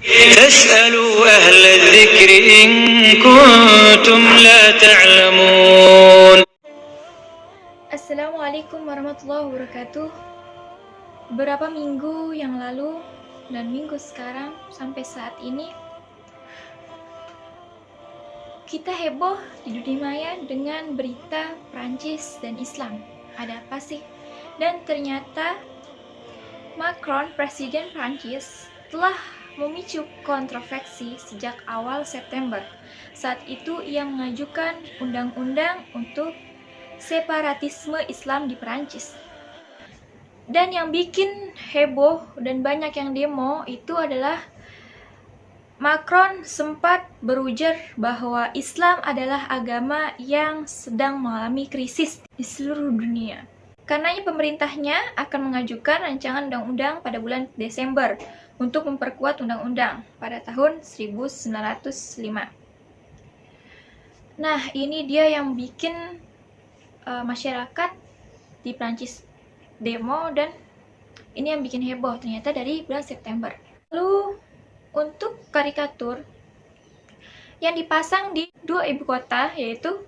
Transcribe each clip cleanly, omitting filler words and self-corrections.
فاسألوا أهل الذكر إن كنتم لا تعلمون. Assalamualaikum warahmatullahi wabarakatuh. Beberapa minggu yang lalu dan minggu sekarang sampai saat ini kita heboh di dunia maya dengan berita Prancis dan Islam. Ada apa sih? Dan ternyata Macron, presiden Prancis, telah memicu kontroversi sejak awal September. Saat itu ia mengajukan undang-undang untuk separatisme Islam di Prancis. Dan yang bikin heboh dan banyak yang demo itu adalah Macron sempat berujar bahwa Islam adalah agama yang sedang mengalami krisis di seluruh dunia. Karenanya pemerintahnya akan mengajukan rancangan undang-undang pada bulan Desember untuk memperkuat undang-undang pada tahun 1905. Nah, ini dia yang bikin masyarakat di Prancis demo, dan ini yang bikin heboh ternyata dari bulan September. Lalu untuk karikatur yang dipasang di dua ibu kota, yaitu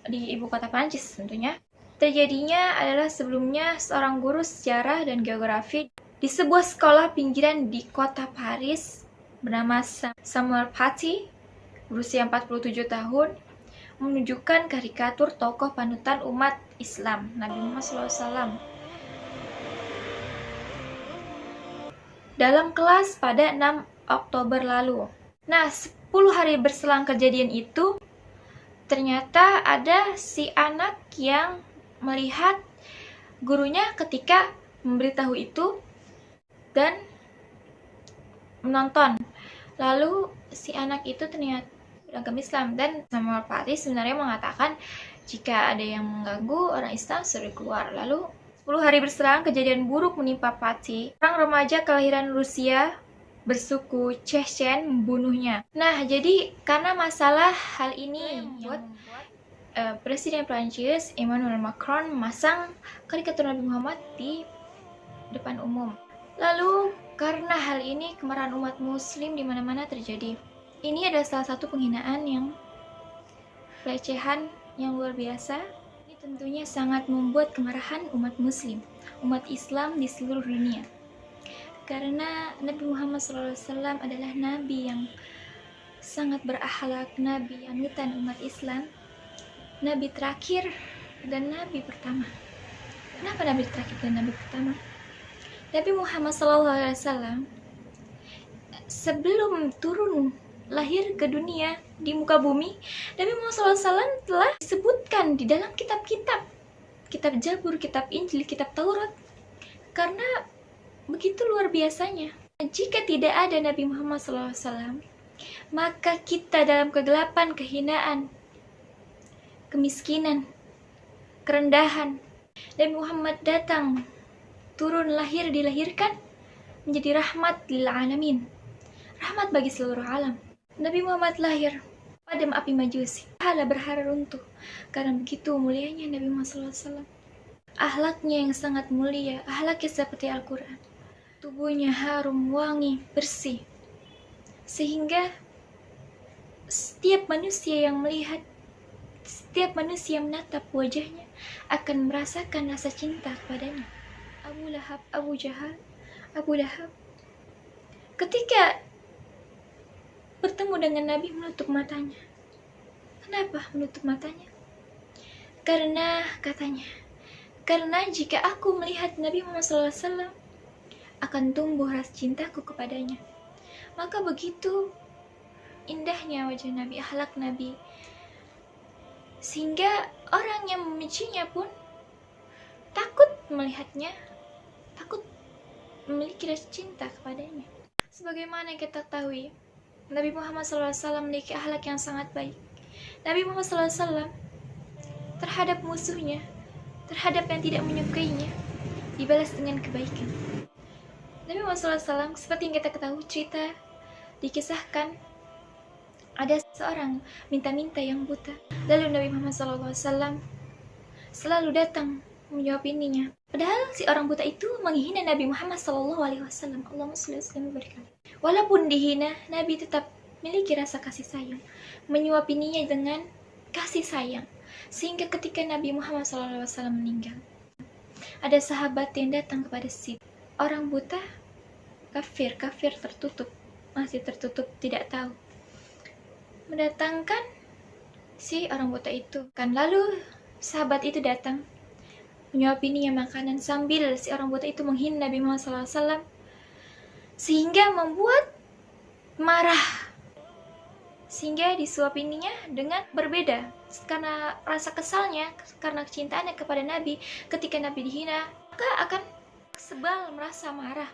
di ibu kota Prancis tentunya, terjadinya adalah sebelumnya seorang guru sejarah dan geografi di sebuah sekolah pinggiran di kota Paris bernama Samuel Paty, berusia 47 tahun, menunjukkan karikatur tokoh panutan umat Islam, Nabi Muhammad SAW, dalam kelas pada 6 Oktober lalu. Nah, 10 hari berselang kejadian itu, ternyata ada si anak yang melihat gurunya ketika memberitahu itu dan menonton. Lalu si anak itu ternyata beragama Islam, dan Samuel Paty sebenarnya mengatakan jika ada yang mengganggu orang Islam suruh keluar. Lalu 10 hari berselang kejadian buruk menimpa Paty. Orang remaja kelahiran Rusia bersuku Chechen membunuhnya. Nah, jadi karena masalah hal ini membuat Presiden Prancis Emmanuel Macron memasang karikatur Nabi Muhammad di depan umum. Lalu karena hal ini kemarahan umat muslim di mana-mana terjadi. Ini adalah salah satu penghinaan yang pelecehan yang luar biasa. Ini tentunya sangat membuat kemarahan umat muslim, umat Islam di seluruh dunia. Karena Nabi Muhammad SAW adalah nabi yang sangat berakhlak, nabi anutan umat Islam, nabi terakhir dan nabi pertama. Kenapa nabi terakhir dan nabi pertama? Nabi Muhammad SAW sebelum turun lahir ke dunia di muka bumi, Nabi Muhammad SAW telah disebutkan di dalam kitab-kitab, kitab Zabur, kitab Injil, kitab Taurat, karena begitu luar biasanya. Jika tidak ada Nabi Muhammad SAW, maka kita dalam kegelapan, kehinaan, kemiskinan, kerendahan. Nabi Muhammad datang, turun, lahir, dilahirkan menjadi rahmat lil alamin, rahmat bagi seluruh alam. Nabi Muhammad lahir padam api majusi, pahala berhara runtuh karena begitu mulianya Nabi Muhammad SAW. Akhlaknya yang sangat mulia, akhlaknya seperti Al-Quran, tubuhnya harum, wangi, bersih, sehingga setiap manusia yang melihat, setiap manusia yang menatap wajahnya akan merasakan rasa cinta kepadanya. Abu Lahab, Abu Jahal, Abu Lahab ketika bertemu dengan Nabi menutup matanya. Kenapa menutup matanya? Karena katanya, karena jika aku melihat Nabi Muhammad SAW akan tumbuh rasa cintaku kepadanya. Maka begitu indahnya wajah Nabi, akhlak Nabi, sehingga orang yang membencinya pun takut melihatnya, takut memiliki rasa cinta kepadanya. Sebagaimana kita ketahui, Nabi Muhammad SAW memiliki akhlak yang sangat baik. Nabi Muhammad SAW terhadap musuhnya, terhadap yang tidak menyukainya, dibalas dengan kebaikan. Nabi Muhammad SAW, seperti yang kita ketahui, cerita dikisahkan ada seorang minta-minta yang buta. Lalu Nabi Muhammad SAW selalu datang menjawab ininya. Padahal si orang buta itu menghina Nabi Muhammad SAW. Allahumma sholli wa sallim wa barik alaihi. Walaupun dihina, Nabi tetap memiliki rasa kasih sayang, menyuapinya dengan kasih sayang. Sehingga ketika Nabi Muhammad SAW meninggal, ada sahabat yang datang kepada si orang buta, kafir tertutup, masih tertutup, tidak tahu, mendatangkan si orang buta itu. Lalu sahabat itu datang menyuapinya makanan sambil si orang buta itu menghina Nabi Muhammad SAW, sehingga membuat marah, sehingga disuapininya dengan berbeda karena rasa kesalnya, karena kecintaannya kepada Nabi. Ketika Nabi dihina, maka akan sebal, merasa marah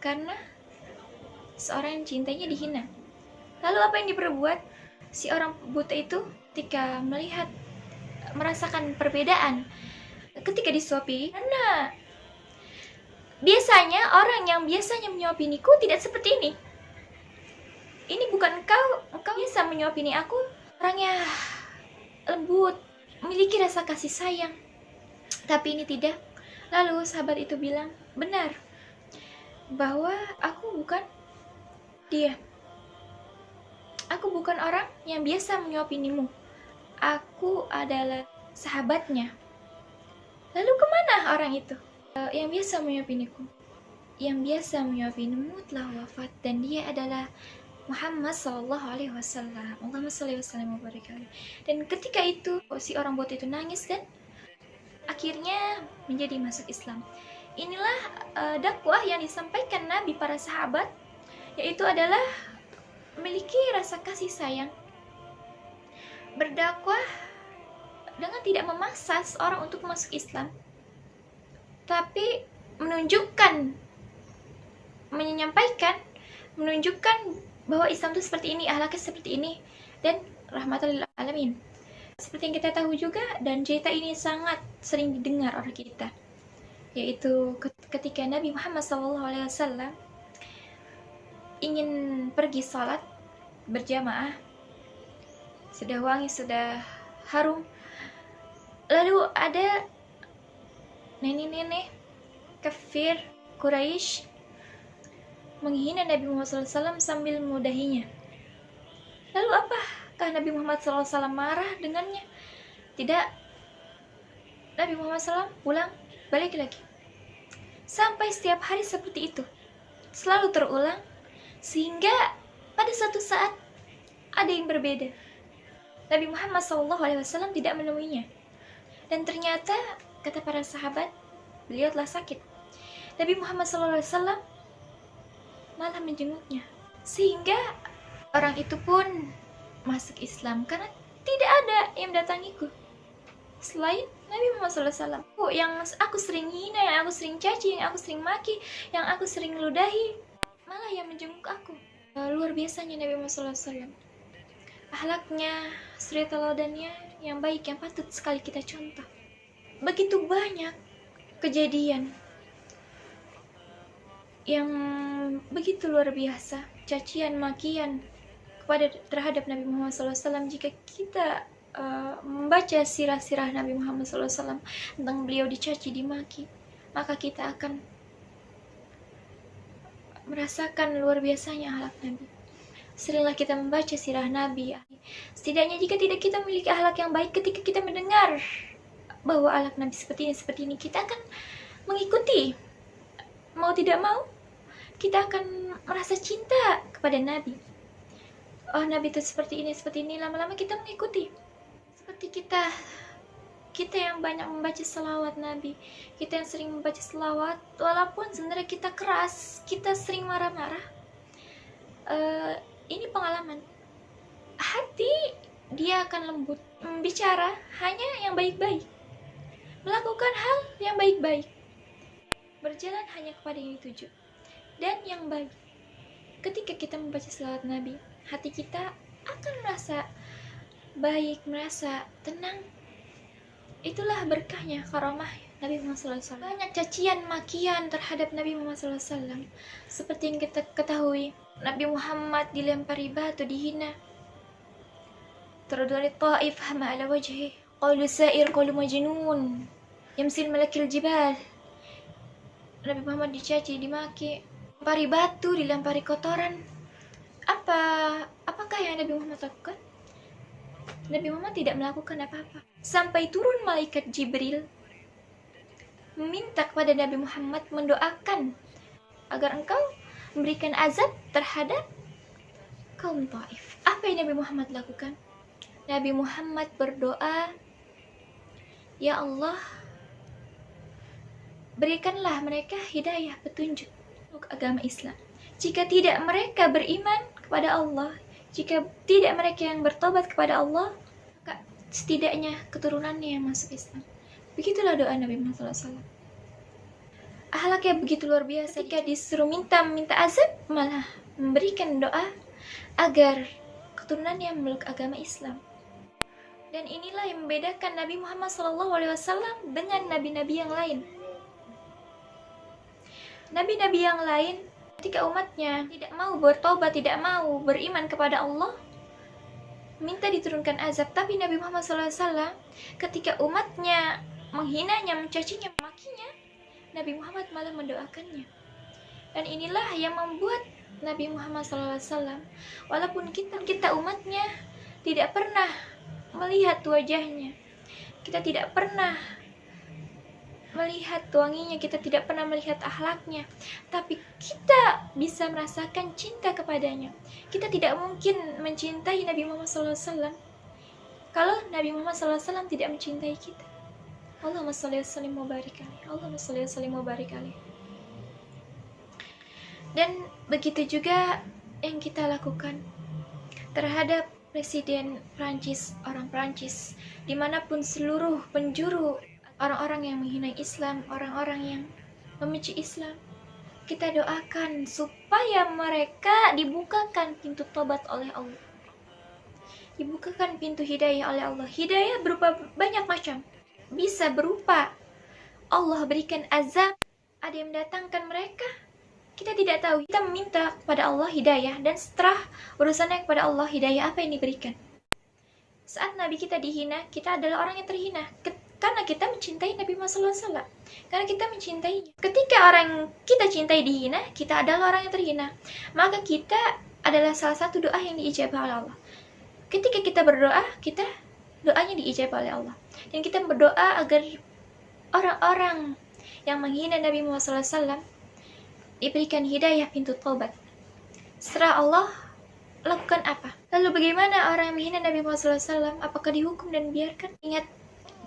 karena seorang yang cintanya dihina. Lalu apa yang diperbuat si orang buta itu ketika merasakan perbedaan ketika disuapi? Karena biasanya orang yang biasanya menyuapiniku tidak seperti ini. Ini bukan engkau bisa menyuapini aku, orangnya lembut, memiliki rasa kasih sayang. Tapi ini tidak. Lalu sahabat itu bilang, benar, bahwa aku bukan dia. Aku bukan orang yang biasa menyuapinimu. Aku adalah sahabatnya. Lalu kemana orang itu? Yang biasa menyuapiniku. Yang biasa menyuapinimu telah wafat, dan dia adalah Muhammad SAW. Allahumma sholli wa sallim wa barik alaihi. Dan ketika itu si orang buta itu nangis dan akhirnya menjadi masuk Islam. Inilah dakwah yang disampaikan Nabi para sahabat, yaitu adalah memiliki rasa kasih sayang, berdakwah dengan tidak memaksa seorang untuk masuk Islam, tapi menunjukkan bahwa Islam itu seperti ini, akhlaknya seperti ini, dan rahmatan lil alamin. Seperti yang kita tahu juga, dan cerita ini sangat sering didengar oleh kita, yaitu ketika Nabi Muhammad SAW ingin pergi sholat berjamaah, sudah wangi, sudah harum, lalu ada nenek-nenek kafir Quraisy menghina Nabi Muhammad SAW sambil memudahinya. Lalu apakah Nabi Muhammad SAW marah dengannya? Tidak. Nabi Muhammad SAW pulang, balik lagi. Sampai setiap hari seperti itu, selalu terulang, sehingga pada suatu saat ada yang berbeda. Nabi Muhammad SAW tidak menemuinya. Dan ternyata, kata para sahabat, beliau telah sakit. Nabi Muhammad SAW malah menjenguknya, sehingga orang itu pun masuk Islam karena tidak ada yang mendatangiku selain Nabi Muhammad SAW. Yang aku sering hina, yang aku sering caci, yang aku sering maki, yang aku sering ludahi, malah yang menjenguk aku. Luar biasanya Nabi Muhammad SAW. Akhlaknya, suri teladannya yang baik, yang patut sekali kita contoh. Begitu banyak kejadian yang begitu luar biasa, cacian, makian terhadap Nabi Muhammad SAW. Jika kita membaca sirah-sirah Nabi Muhammad SAW tentang beliau dicaci, dimaki, maka kita akan merasakan luar biasanya akhlak Nabi. Seringlah kita membaca sirah Nabi. Setidaknya jika tidak kita memiliki akhlak yang baik, ketika kita mendengar bahwa akhlak Nabi seperti ini, kita akan mengikuti. Mau tidak mau, kita akan merasa cinta kepada Nabi. Oh, Nabi itu seperti ini, lama-lama kita mengikuti. Seperti kita yang banyak membaca selawat Nabi, kita yang sering membaca selawat, walaupun sebenarnya kita keras, kita sering marah-marah. Ini pengalaman. Hati dia akan lembut, bicara hanya yang baik-baik, melakukan hal yang baik-baik, berjalan hanya kepada yang dituju dan yang baik. Ketika kita membaca selawat Nabi, hati kita akan merasa baik, merasa tenang. Itulah berkahnya karamah Nabi Muhammad SAW. Banyak cacian, makian terhadap Nabi Muhammad SAW. Seperti yang kita ketahui, Nabi Muhammad dilempari batu, dihina. Turduli ta'if hama ala wajhi, qalu sa'ir, qalu majnun. Yamsin malakil jibal. Nabi Muhammad dicaci, dimaki, dilempari batu, dilempari kotoran. Apakah yang Nabi Muhammad lakukan? Nabi Muhammad tidak melakukan apa-apa. Sampai turun malaikat Jibril meminta kepada Nabi Muhammad, mendoakan agar engkau memberikan azab terhadap kaum Taif. Apa yang Nabi Muhammad lakukan? Nabi Muhammad berdoa, ya Allah, berikanlah mereka hidayah, petunjuk untuk agama Islam. Jika tidak mereka beriman kepada Allah, jika tidak mereka yang bertobat kepada Allah, maka setidaknya keturunannya yang masuk Islam. Begitulah doa Nabi Muhammad SAW. Akhlaknya begitu luar biasa. Ketika disuruh minta azab, malah memberikan doa agar keturunannya memeluk agama Islam. Dan inilah yang membedakan Nabi Muhammad SAW dengan nabi-nabi yang lain. Nabi-nabi yang lain, ketika umatnya tidak mau bertobat, tidak mau beriman kepada Allah, minta diturunkan azab. Tapi Nabi Muhammad SAW, ketika umatnya menghinanya, mencacinya, memakinya, Nabi Muhammad malah mendoakannya. Dan inilah yang membuat Nabi Muhammad SAW, walaupun kita umatnya tidak pernah melihat wajahnya, kita tidak pernah melihat wanginya, kita tidak pernah melihat akhlaknya, tapi kita bisa merasakan cinta kepadanya. Kita tidak mungkin mencintai Nabi Muhammad SAW kalau Nabi Muhammad SAW tidak mencintai kita. Allahumma sholli wa sallim wa barik alaihi. Allahumma sholli wa sallim wa barik alaihi. Dan begitu juga yang kita lakukan terhadap Presiden Prancis, orang Prancis, dimanapun seluruh penjuru orang-orang yang menghina Islam, orang-orang yang membenci Islam, kita doakan supaya mereka dibukakan pintu tobat oleh Allah, dibukakan pintu hidayah oleh Allah. Hidayah berupa banyak macam, bisa berupa Allah berikan azab, ada yang mendatangkan mereka, kita tidak tahu. Kita meminta kepada Allah hidayah, dan setelah urusannya kepada Allah, hidayah apa yang diberikan. Saat Nabi kita dihina, kita adalah orang yang terhina karena kita mencintai Nabi Muhammad SAW, karena kita mencintainya. Ketika orang yang kita cintai dihina, kita adalah orang yang terhina, maka kita adalah salah satu doa yang diijabah oleh Allah. Ketika kita berdoa, doanya diijabah oleh Allah, dan kita berdoa agar orang-orang yang menghina Nabi Muhammad SAW diberikan hidayah, pintu taubat. Setelah Allah lakukan apa? Lalu bagaimana orang yang menghina Nabi Muhammad SAW? Apakah dihukum dan biarkan? Ingat,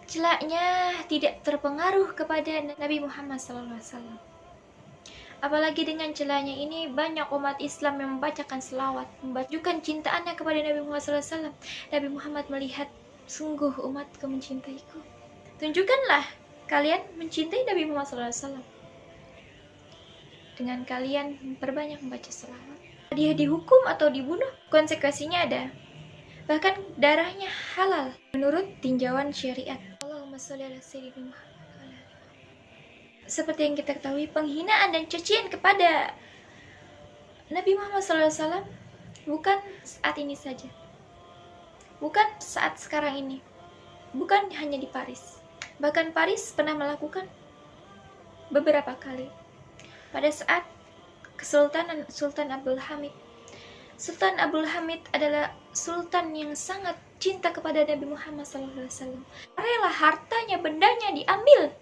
celaknya tidak terpengaruh kepada Nabi Muhammad SAW. Apalagi dengan celahnya ini, banyak umat Islam yang membacakan selawat, membacakan cintaannya kepada Nabi Muhammad SAW. Nabi Muhammad melihat, sungguh umatku mencintaiku. Tunjukkanlah kalian mencintai Nabi Muhammad SAW dengan kalian memperbanyak membaca selawat. Dia dihukum atau dibunuh, konsekuensinya ada. Bahkan darahnya halal menurut tinjauan syariat. Allahumma sholli ala sayyidina Muhammad. Seperti yang kita ketahui, penghinaan dan cacian kepada Nabi Muhammad SAW bukan saat ini saja, bukan saat sekarang ini, bukan hanya di Paris. Bahkan Paris pernah melakukan beberapa kali. Pada saat Kesultanan Sultan Abdul Hamid. Sultan Abdul Hamid adalah sultan yang sangat cinta kepada Nabi Muhammad SAW. Rela hartanya, bendanya diambil,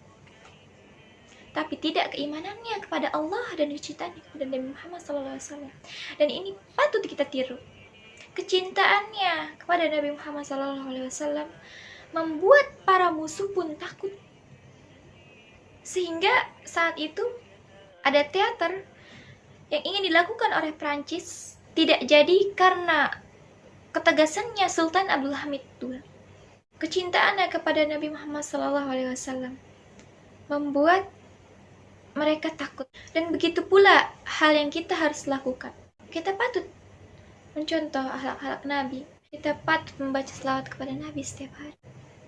tapi tidak keimanannya kepada Allah dan kecintaannya kepada Nabi Muhammad SAW. Dan ini patut kita tiru. Kecintaannya kepada Nabi Muhammad SAW membuat para musuh pun takut. Sehingga saat itu ada teater yang ingin dilakukan oleh Prancis, tidak jadi karena ketegasannya Sultan Abdul Hamid II. Kecintaannya kepada Nabi Muhammad SAW membuat mereka takut. Dan begitu pula hal yang kita harus lakukan. Kita patut mencontoh akhlak-akhlak Nabi. Kita patut membaca selawat kepada Nabi setiap hari.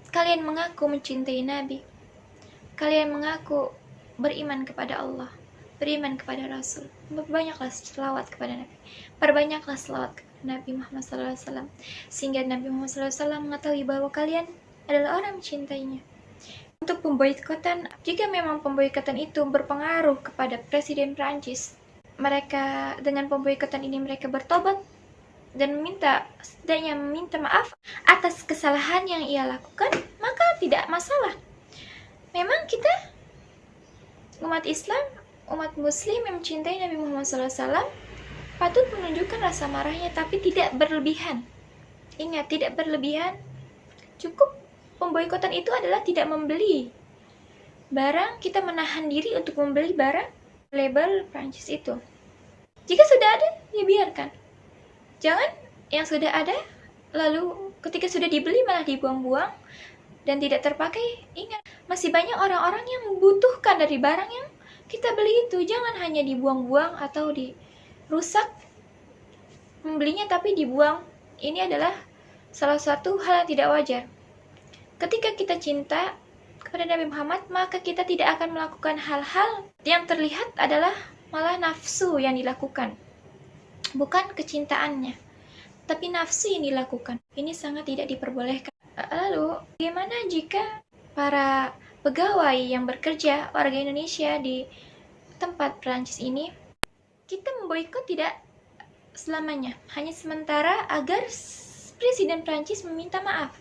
Kalian mengaku mencintai Nabi. Kalian mengaku beriman kepada Allah, beriman kepada Rasul. Perbanyaklah selawat kepada Nabi. Perbanyaklah selawat kepada Nabi Muhammad SAW, sehingga Nabi Muhammad SAW mengetahui bahwa kalian adalah orang yang mencintainya. untuk pemboikotan. Jika memang pemboikotan itu berpengaruh kepada Presiden Prancis, mereka dengan pemboikotan ini mereka bertobat dan setidaknya meminta maaf atas kesalahan yang ia lakukan, maka tidak masalah. Memang kita umat Islam, umat Muslim yang mencintai Nabi Muhammad SAW patut menunjukkan rasa marahnya, tapi tidak berlebihan. Ingat, tidak berlebihan. Cukup pemboikotan itu adalah tidak membeli barang, kita menahan diri untuk membeli barang label Prancis itu. Jika sudah ada, ya biarkan. Jangan yang sudah ada, lalu ketika sudah dibeli malah dibuang-buang dan tidak terpakai. Ingat, masih banyak orang-orang yang membutuhkan dari barang yang kita beli itu. Jangan hanya dibuang-buang atau dirusak. Membelinya tapi dibuang. Ini adalah salah satu hal yang tidak wajar. Ketika kita cinta kepada Nabi Muhammad, maka kita tidak akan melakukan hal-hal yang terlihat adalah malah nafsu yang dilakukan. Bukan kecintaannya, tapi nafsu yang dilakukan. Ini sangat tidak diperbolehkan. Lalu, bagaimana jika para pegawai yang bekerja, warga Indonesia di tempat Prancis ini, kita memboikot tidak selamanya, hanya sementara agar Presiden Prancis meminta maaf.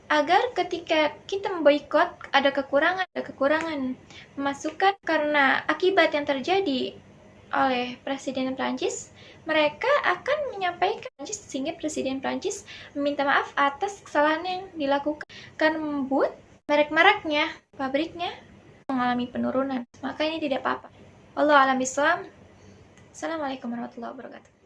Agar ketika kita memboikot ada kekurangan pemasukan karena akibat yang terjadi oleh Presiden Prancis, mereka akan menyampaikan sehingga Presiden Prancis meminta maaf atas kesalahan yang dilakukan, karena membuat merek-mereknya, pabriknya mengalami penurunan. Maka ini tidak apa-apa. Wallahu a'lam bishawab. Assalamualaikum warahmatullahi wabarakatuh.